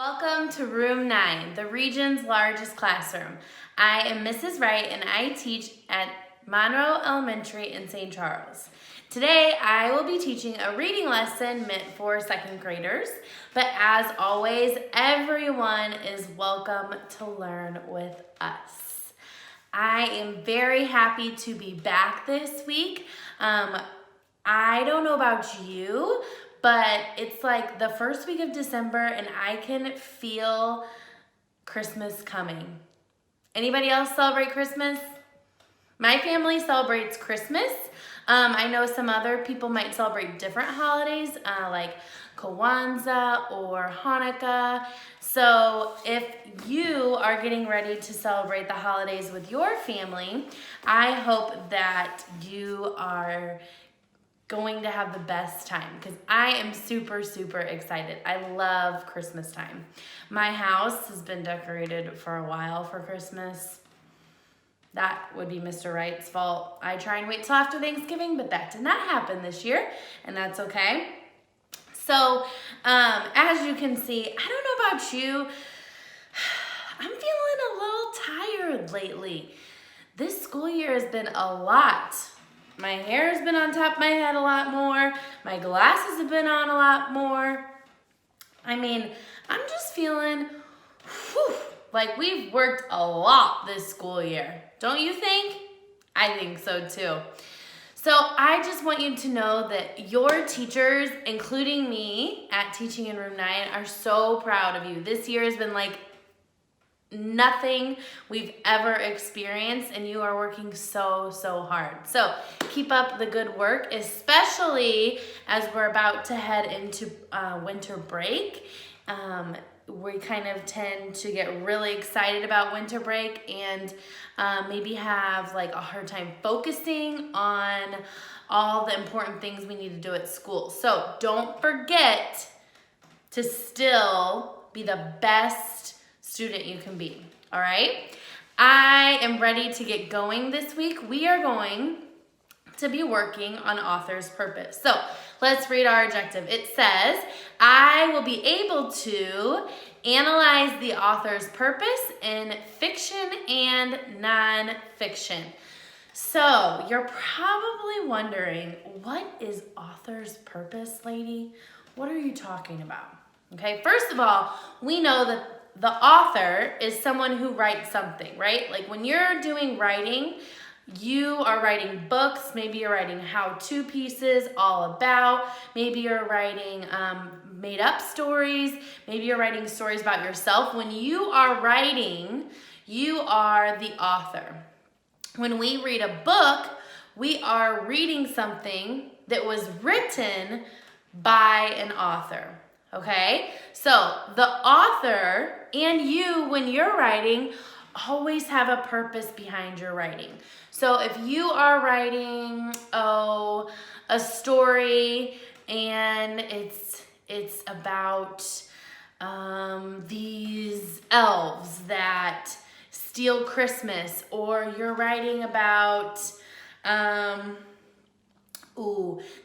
Welcome to Room 9, the region's largest classroom. I am Mrs. Wright and I teach at Monroe Elementary in St. Charles. Today I will be teaching a reading lesson meant for second graders, but as always, everyone is welcome to learn with us. I am very happy to be back this week. I don't know about you, but it's like the first week of December and I can feel Christmas coming. Anybody else celebrate Christmas? My family celebrates Christmas. I know some other people might celebrate different holidays like Kwanzaa or Hanukkah. So if you are getting ready to celebrate the holidays with your family, I hope that you are going to have the best time because I am super excited. I love Christmas time. My house has been decorated for a while for Christmas. That would be Mr. Wright's fault. I try and wait till after Thanksgiving, but that did not happen this year, and that's okay. So, as you can see, I don't know about you, I'm feeling a little tired lately. This school year has been a lot. My hair has been on top of my head a lot more. My glasses have been on a lot more. I mean, I'm just feeling like we've worked a lot this school year. Don't you think? I think so too. So I just want you to know that your teachers, including me at Teaching in Room 9, are so proud of you. This year has been like nothing we've ever experienced, and you are working so hard. So keep up the good work, especially as we're about to head into winter break. We kind of tend to get really excited about winter break and maybe have like a hard time focusing on all the important things we need to do at school. So don't forget to still be the best student you can be, all right? I am ready to get going this week. We are going to be working on author's purpose. So let's read our objective. It says, I will be able to analyze the author's purpose in fiction and nonfiction. So you're probably wondering, what is author's purpose, lady? What are you talking about? Okay, first of all, we know that the author is someone who writes something, right? Like when you're doing writing, you are writing books, maybe you're writing how-to pieces all about, maybe you're writing made-up stories, maybe you're writing stories about yourself. When you are writing, you are the author. When we read a book, we are reading something that was written by an author. Okay, so the author and you, when you're writing, always have a purpose behind your writing. So if you are writing, a story and it's about these elves that steal Christmas, or you're writing about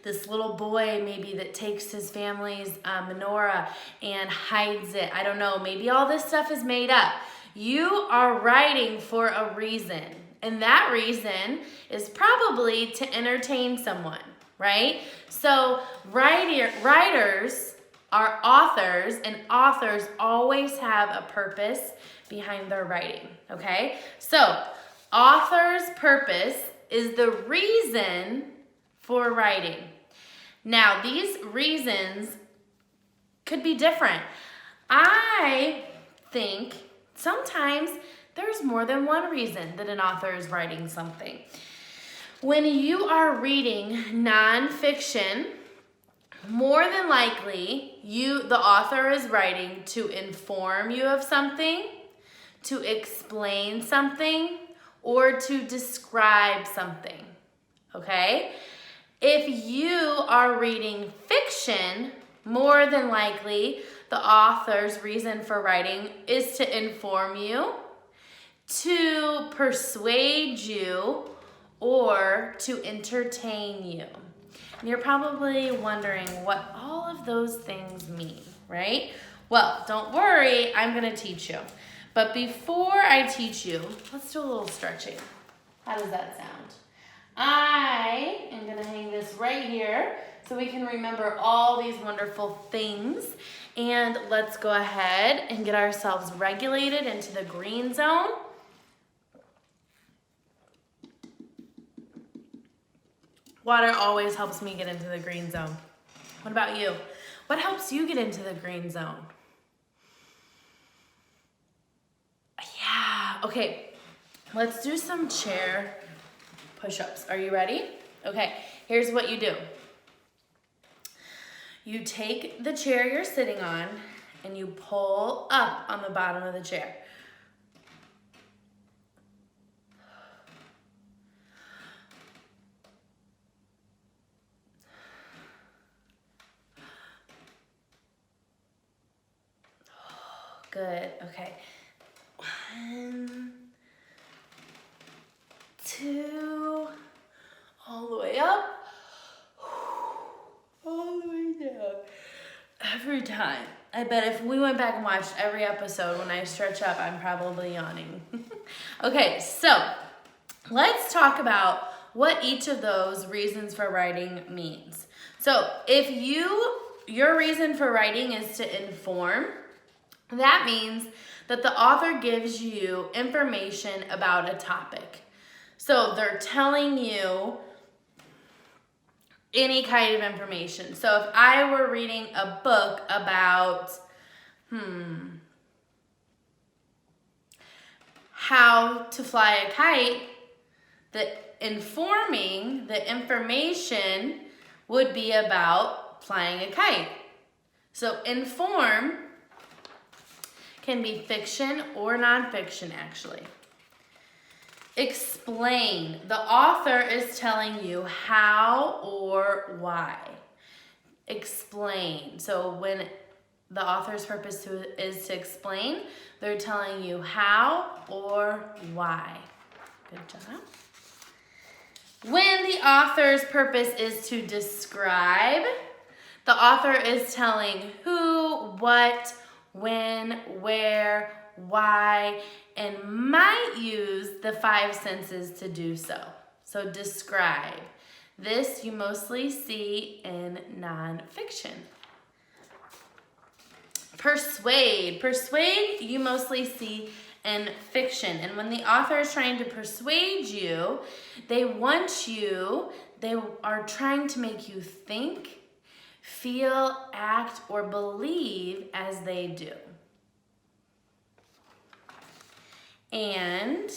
this little boy maybe that takes his family's menorah and hides it. I don't know, maybe all this stuff is made up. You are writing for a reason, and that reason is probably to entertain someone, right? So writers are authors, and authors always have a purpose behind their writing, okay? So author's purpose is the reason for writing. Now, these reasons could be different. I think sometimes there's more than one reason that an author is writing something. When you are reading nonfiction, more than likely, the author is writing to inform you of something, to explain something, or to describe something, okay? If you are reading fiction, more than likely, the author's reason for writing is to inform you, to persuade you, or to entertain you. And you're probably wondering what all of those things mean, right? Well, don't worry, I'm gonna teach you. But before I teach you, let's do a little stretching. How does that sound? I am gonna hang this right here so we can remember all these wonderful things. And let's go ahead and get ourselves regulated into the green zone. Water always helps me get into the green zone. What about you? What helps you get into the green zone? Yeah, okay. Let's do some chair push-ups. Are you ready? Okay, here's what you do. You take the chair you're sitting on and you pull up on the bottom of the chair. Good, okay. 1, 2, all the way up, all the way down. Every time. I bet if we went back and watched every episode, when I stretch up, I'm probably yawning. Okay, so let's talk about what each of those reasons for writing means. So if your reason for writing is to inform, that means that the author gives you information about a topic. So they're telling you any kind of information. So if I were reading a book about, how to fly a kite, the information would be about flying a kite. So inform can be fiction or nonfiction, actually. Explain. The author is telling you how or why. Explain. So when the author's purpose is to explain, they're telling you how or why. Good job. When the author's purpose is to describe, the author is telling who, what, when, where, why, and might use the 5 senses to do so. So describe. This you mostly see in nonfiction. Persuade. Persuade you mostly see in fiction. And when the author is trying to persuade you, they are trying to make you think, feel, act, or believe as they do. And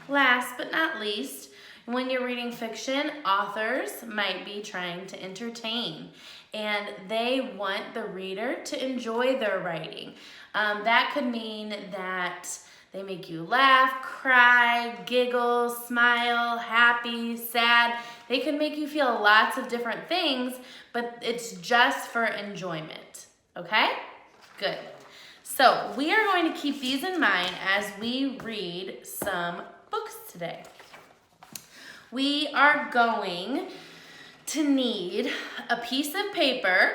last but not least, when you're reading fiction, authors might be trying to entertain, and they want the reader to enjoy their writing. That could mean that they make you laugh, cry, giggle, smile, happy, sad. They can make you feel lots of different things, but it's just for enjoyment, okay? Good. So we are going to keep these in mind as we read some books today. We are going to need a piece of paper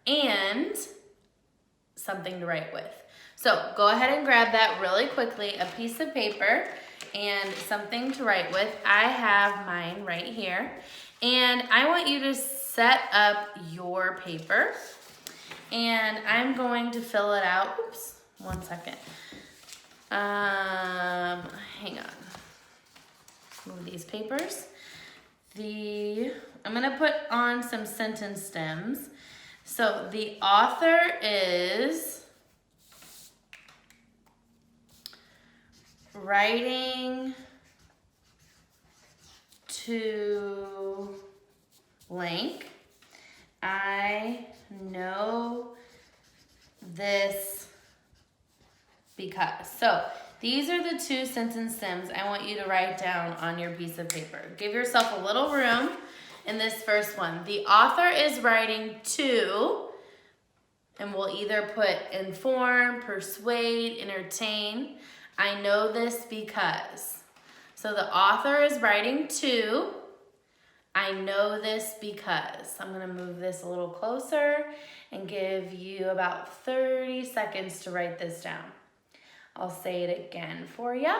and something to write with. So go ahead and grab that really quickly, a piece of paper and something to write with. I have mine right here. And I want you to set up your paper. And I'm going to fill it out. Oops, 1 second. Hang on. Move these papers. I'm gonna put on some sentence stems. So the author is writing to blank. I know this because. So these are the 2 sentence stems I want you to write down on your piece of paper. Give yourself a little room in this first one. The author is writing to, and we'll either put inform, persuade, entertain. I know this because. So the author is writing to, I know this because. I'm gonna move this a little closer and give you about 30 seconds to write this down. I'll say it again for you.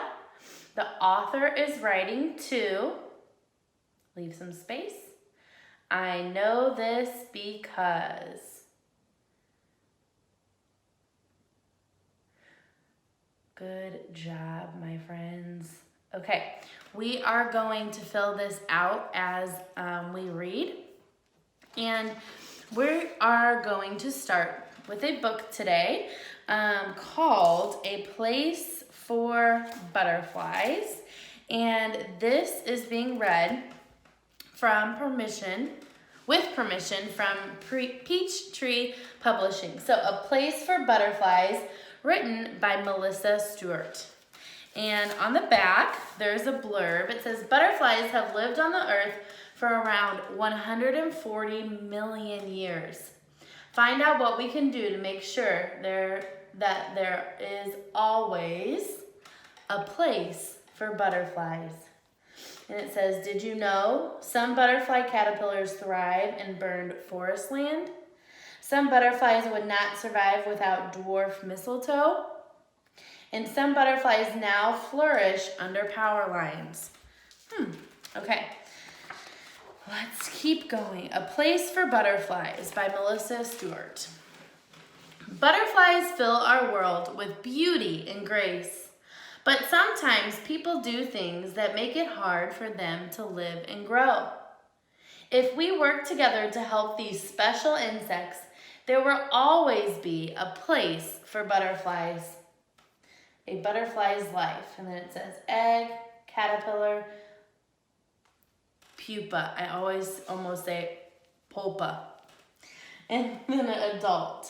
The author is writing to, leave some space, I know this because. Good job, my friends. Okay, we are going to fill this out as we read. And we are going to start with a book today called A Place for Butterflies. And this is being read with permission from Peachtree Publishing. So A Place for Butterflies, written by Melissa Stewart. And on the back, there's a blurb. It says, butterflies have lived on the earth for around 140 million years. Find out what we can do to make sure that there is always a place for butterflies. And it says, did you know some butterfly caterpillars thrive in burned forest land? Some butterflies would not survive without dwarf mistletoe. And some butterflies now flourish under power lines. Okay. Let's keep going. A Place for Butterflies by Melissa Stewart. Butterflies fill our world with beauty and grace. But sometimes people do things that make it hard for them to live and grow. If we work together to help these special insects, there will always be a place for butterflies. A butterfly's life. And then it says egg, caterpillar, pupa. I always almost say pupa. And then an adult.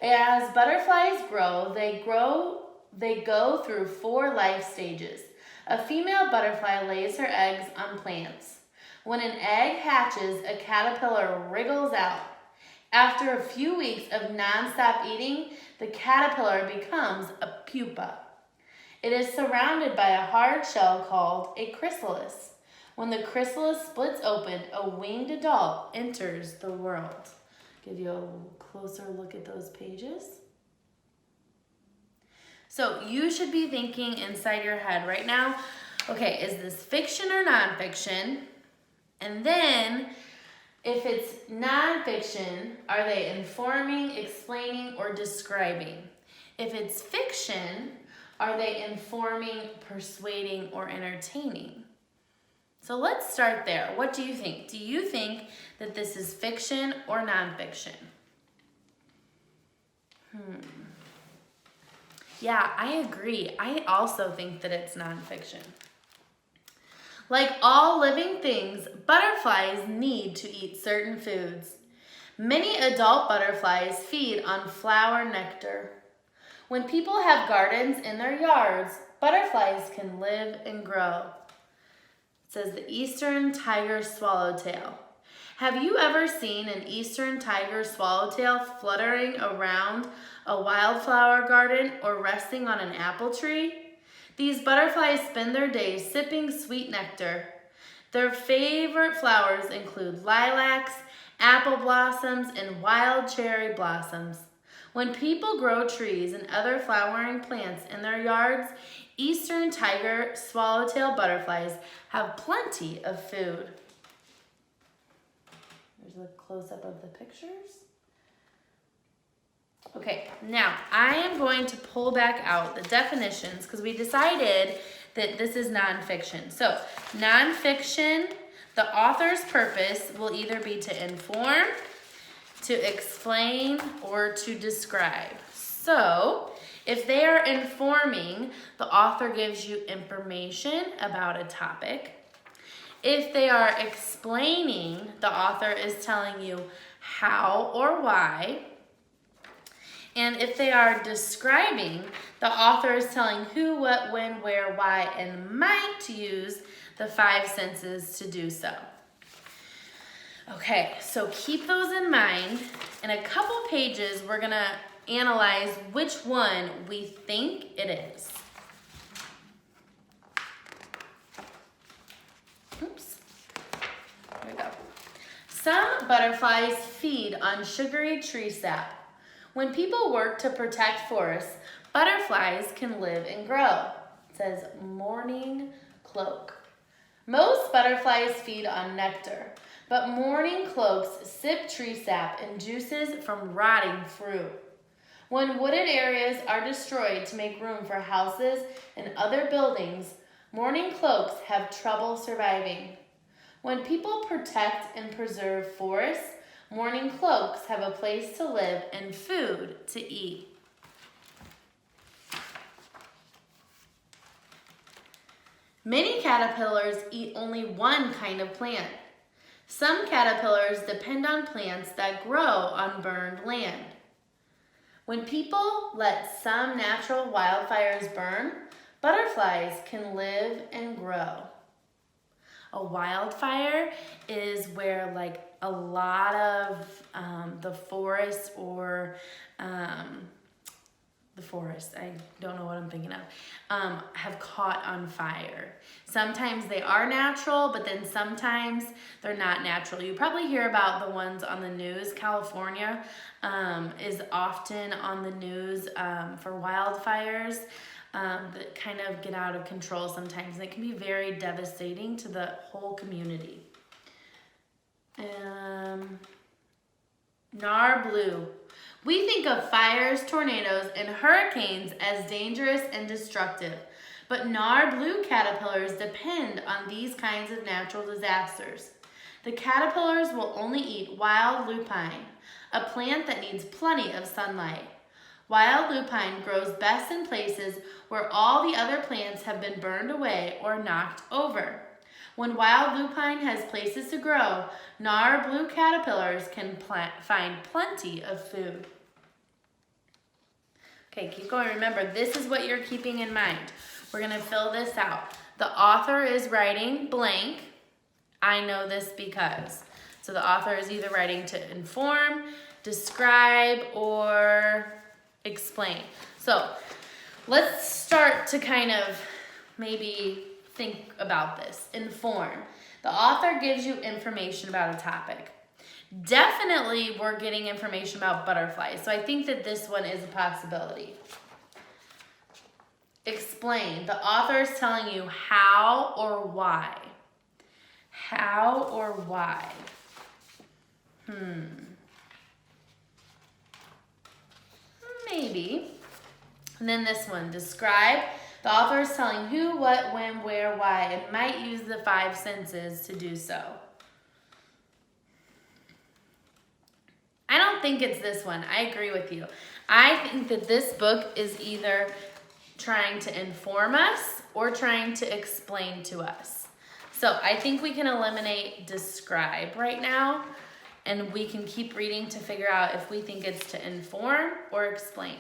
As butterflies grow, they go through 4 life stages. A female butterfly lays her eggs on plants. When an egg hatches, a caterpillar wriggles out. After a few weeks of nonstop eating, the caterpillar becomes a pupa. It is surrounded by a hard shell called a chrysalis. When the chrysalis splits open, a winged adult enters the world. Give you a closer look at those pages. So you should be thinking inside your head right now, okay, is this fiction or nonfiction? And then, if it's nonfiction, are they informing, explaining, or describing? If it's fiction, are they informing, persuading, or entertaining? So let's start there. What do you think? Do you think that this is fiction or nonfiction? Yeah, I agree. I also think that it's nonfiction. Like all living things, butterflies need to eat certain foods. Many adult butterflies feed on flower nectar. When people have gardens in their yards, butterflies can live and grow. It says the eastern tiger swallowtail. Have you ever seen an eastern tiger swallowtail fluttering around a wildflower garden or resting on an apple tree? These butterflies spend their days sipping sweet nectar. Their favorite flowers include lilacs, apple blossoms, and wild cherry blossoms. When people grow trees and other flowering plants in their yards, eastern tiger swallowtail butterflies have plenty of food. There's a close-up of the pictures. Okay, now I am going to pull back out the definitions because we decided that this is nonfiction. So, nonfiction, the author's purpose will either be to inform, to explain, or to describe. So, if they are informing, the author gives you information about a topic. If they are explaining, the author is telling you how or why. And if they are describing, the author is telling who, what, when, where, why, and might use the 5 senses to do so. Okay, so keep those in mind. In a couple pages, we're gonna analyze which one we think it is. Oops, there we go. Some butterflies feed on sugary tree sap. When people work to protect forests, butterflies can live and grow. It says mourning cloak. Most butterflies feed on nectar, but mourning cloaks sip tree sap and juices from rotting fruit. When wooded areas are destroyed to make room for houses and other buildings, mourning cloaks have trouble surviving. When people protect and preserve forests, mourning cloaks have a place to live and food to eat. Many caterpillars eat only one kind of plant. Some caterpillars depend on plants that grow on burned land. When people let some natural wildfires burn, butterflies can live and grow. A wildfire is where like a lot of the forest or I don't know what I'm thinking of, have caught on fire. Sometimes they are natural, but then sometimes they're not natural. You probably hear about the ones on the news. California is often on the news for wildfires that kind of get out of control sometimes. And it can be very devastating to the whole community. Nar blue. We think of fires, tornadoes, and hurricanes as dangerous and destructive, but nar blue caterpillars depend on these kinds of natural disasters. The caterpillars will only eat wild lupine, a plant that needs plenty of sunlight. Wild lupine grows best in places where all the other plants have been burned away or knocked over. When wild lupine has places to grow, nar blue caterpillars can find plenty of food. Okay, keep going. Remember, this is what you're keeping in mind. We're going to fill this out. The author is writing blank. I know this because. So the author is either writing to inform, describe, or explain. So let's start to kind of maybe think about this. Inform. The author gives you information about a topic. Definitely we're getting information about butterflies, so I think that this one is a possibility. Explain. The author is telling you how or why. How or why. Maybe. And then this one, describe. The author is telling who, what, when, where, why, and might use the 5 senses to do so. I don't think it's this one. I agree with you. I think that this book is either trying to inform us or trying to explain to us. So I think we can eliminate describe right now, and we can keep reading to figure out if we think it's to inform or explain.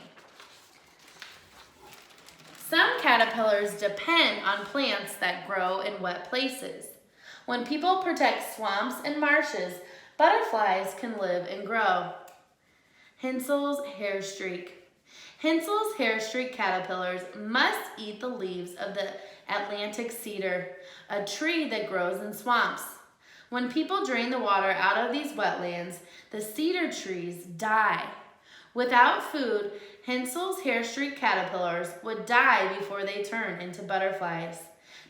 Some caterpillars depend on plants that grow in wet places. When people protect swamps and marshes, butterflies can live and grow. Hensel's hairstreak. Hensel's hairstreak caterpillars must eat the leaves of the Atlantic cedar, a tree that grows in swamps. When people drain the water out of these wetlands, the cedar trees die. Without food, Hensel's hairstreak caterpillars would die before they turn into butterflies.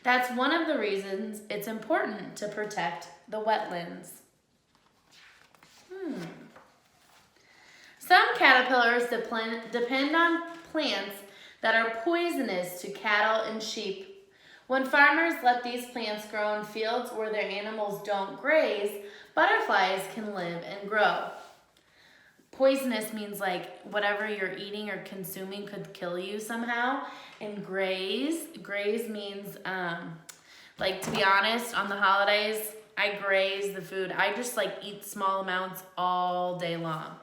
That's one of the reasons it's important to protect the wetlands. Some caterpillars depend on plants that are poisonous to cattle and sheep. When farmers let these plants grow in fields where their animals don't graze, butterflies can live and grow. Poisonous means like whatever you're eating or consuming could kill you somehow. And graze means, like, to be honest, on the holidays, I graze the food. I just like eat small amounts all day long.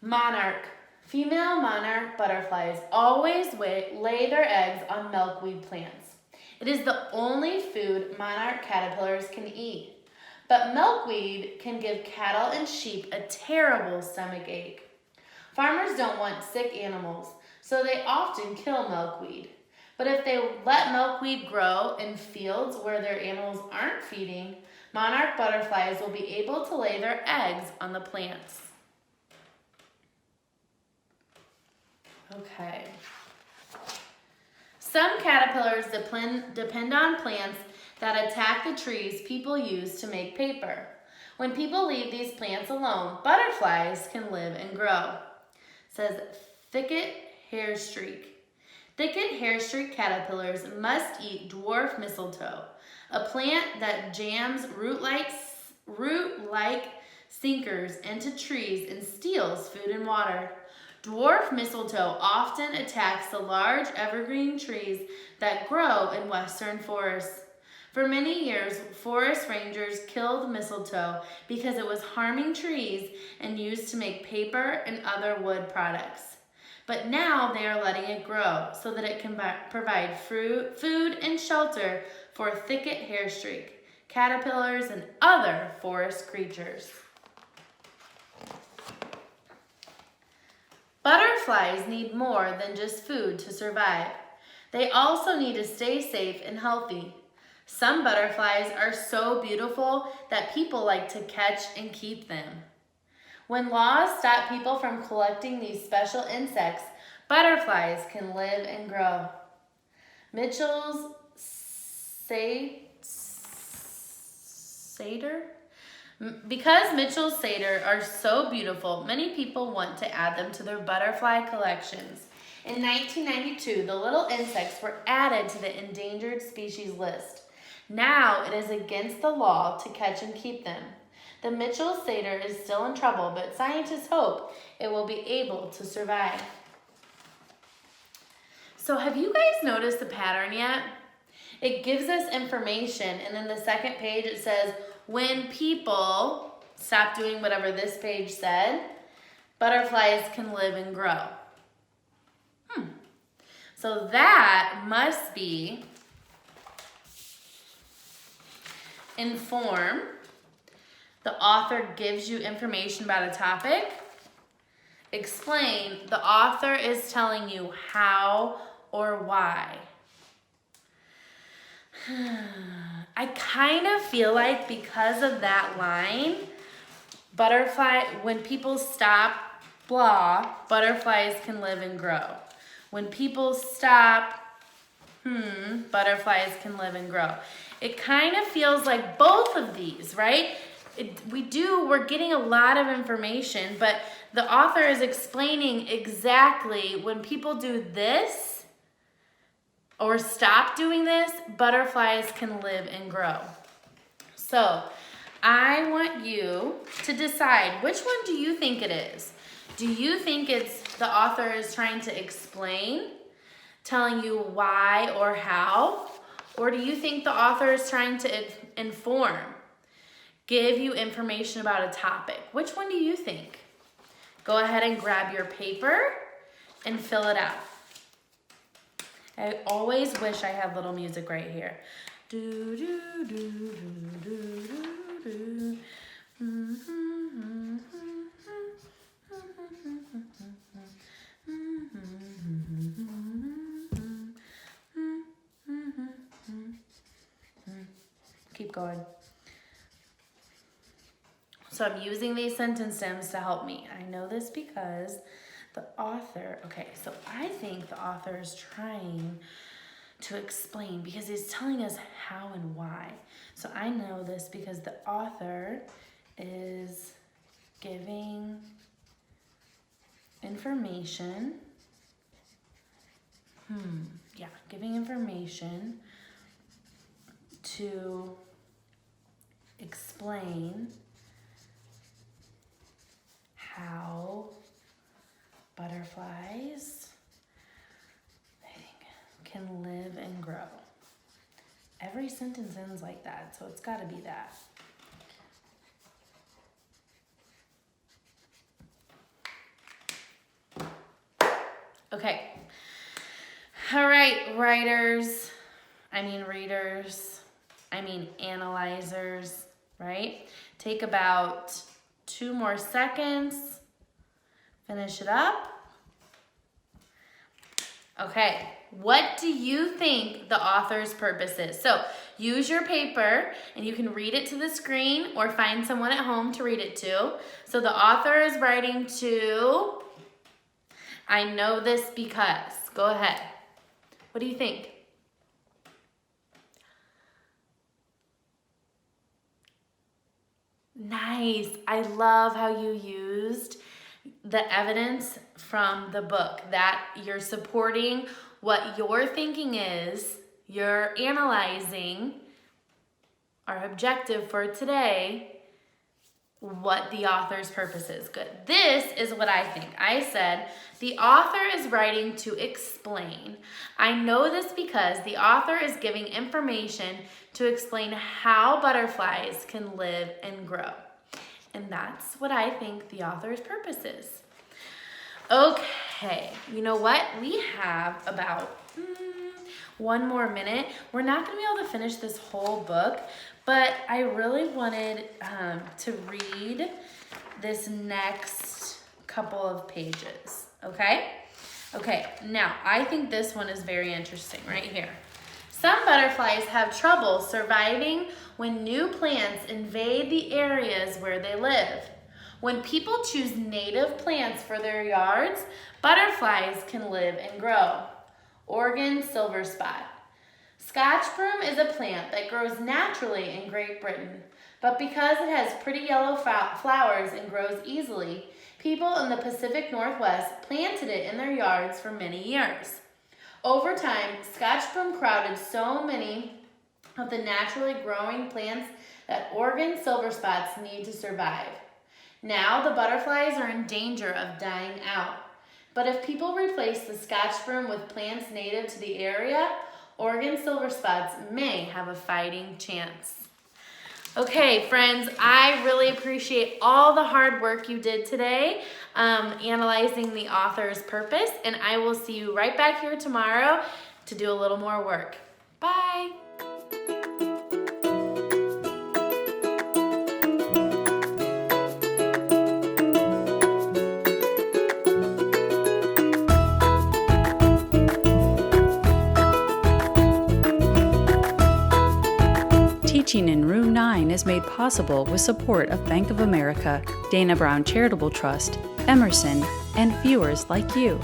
Monarch. Female monarch butterflies always lay their eggs on milkweed plants. It is the only food monarch caterpillars can eat. But milkweed can give cattle and sheep a terrible stomach ache. Farmers don't want sick animals, so they often kill milkweed. But if they let milkweed grow in fields where their animals aren't feeding, monarch butterflies will be able to lay their eggs on the plants. Okay. Some caterpillars depend on plants that attack the trees people use to make paper. When people leave these plants alone, butterflies can live and grow. It says thicket hairstreak. Thicket hairstreak caterpillars must eat dwarf mistletoe, a plant that jams root-like sinkers into trees and steals food and water. Dwarf mistletoe often attacks the large evergreen trees that grow in western forests. For many years, forest rangers killed mistletoe because it was harming trees and used to make paper and other wood products. But now they are letting it grow so that it can provide food and shelter for thicket hairstreak, caterpillars, and other forest creatures. Butterflies need more than just food to survive. They also need to stay safe and healthy. Some butterflies are so beautiful that people like to catch and keep them. When laws stop people from collecting these special insects, butterflies can live and grow. Mitchell's Satyr? Because Mitchell's Satyr are so beautiful, many people want to add them to their butterfly collections. In 1992, the little insects were added to the endangered species list. Now it is against the law to catch and keep them. The Mitchell's Satyr is still in trouble, but scientists hope it will be able to survive. So have you guys noticed the pattern yet? It gives us information, and then the second page it says, when people stop doing whatever this page said, butterflies can live and grow. So that must be inform. The author gives you information about a topic. Explain. The author is telling you how or why. I kind of feel like because of that line, when people stop, blah, butterflies can live and grow. When people stop, butterflies can live and grow. It kind of feels like both of these, right? We're getting a lot of information, but the author is explaining exactly when people do this, or stop doing this, butterflies can live and grow. So I want you to decide, which one do you think it is? Do you think it's the author is trying to explain, telling you why or how? Or do you think the author is trying to inform, give you information about a topic? Which one do you think? Go ahead and grab your paper and fill it out. I always wish I had little music right here. Do, do, do, do, do, do, Keep going. So I'm using these sentence stems to help me. I know this because the author, so I think the author is trying to explain because he's telling us how and why. So I know this because the author is giving information. Giving information to explain how butterflies, can live and grow. Every sentence ends like that, so it's got to be that. Okay. All right, readers, analyzers, right? Take about 2 more seconds. Finish it up. Okay, what do you think the author's purpose is? So use your paper and you can read it to the screen or find someone at home to read it to. So the author is writing to, I know this because. Go ahead. What do you think? Nice. I love how you used the evidence from the book, that you're supporting what your thinking is, you're analyzing our objective for today, what the author's purpose is. Good. This is what I think. I said, the author is writing to explain. I know this because the author is giving information to explain how butterflies can live and grow. And that's what I think the author's purpose is. Okay, you know what? We have about 1 more minute. We're not going to be able to finish this whole book, but I really wanted to read this next couple of pages, okay? Okay, now I think this one is very interesting right here. Some butterflies have trouble surviving when new plants invade the areas where they live. When people choose native plants for their yards, butterflies can live and grow. Oregon silverspot. Scotch broom is a plant that grows naturally in Great Britain, but because it has pretty yellow flowers and grows easily, people in the Pacific Northwest planted it in their yards for many years. Over time, Scotch broom crowded so many of the naturally growing plants that Oregon silverspots need to survive. Now the butterflies are in danger of dying out. But if people replace the Scotch broom with plants native to the area, Oregon silverspots may have a fighting chance. Okay, friends, I really appreciate all the hard work you did today analyzing the author's purpose, and I will see you right back here tomorrow to do a little more work. Bye. Teaching in Room 9 is made possible with support of Bank of America, Dana Brown Charitable Trust, Emerson, and viewers like you.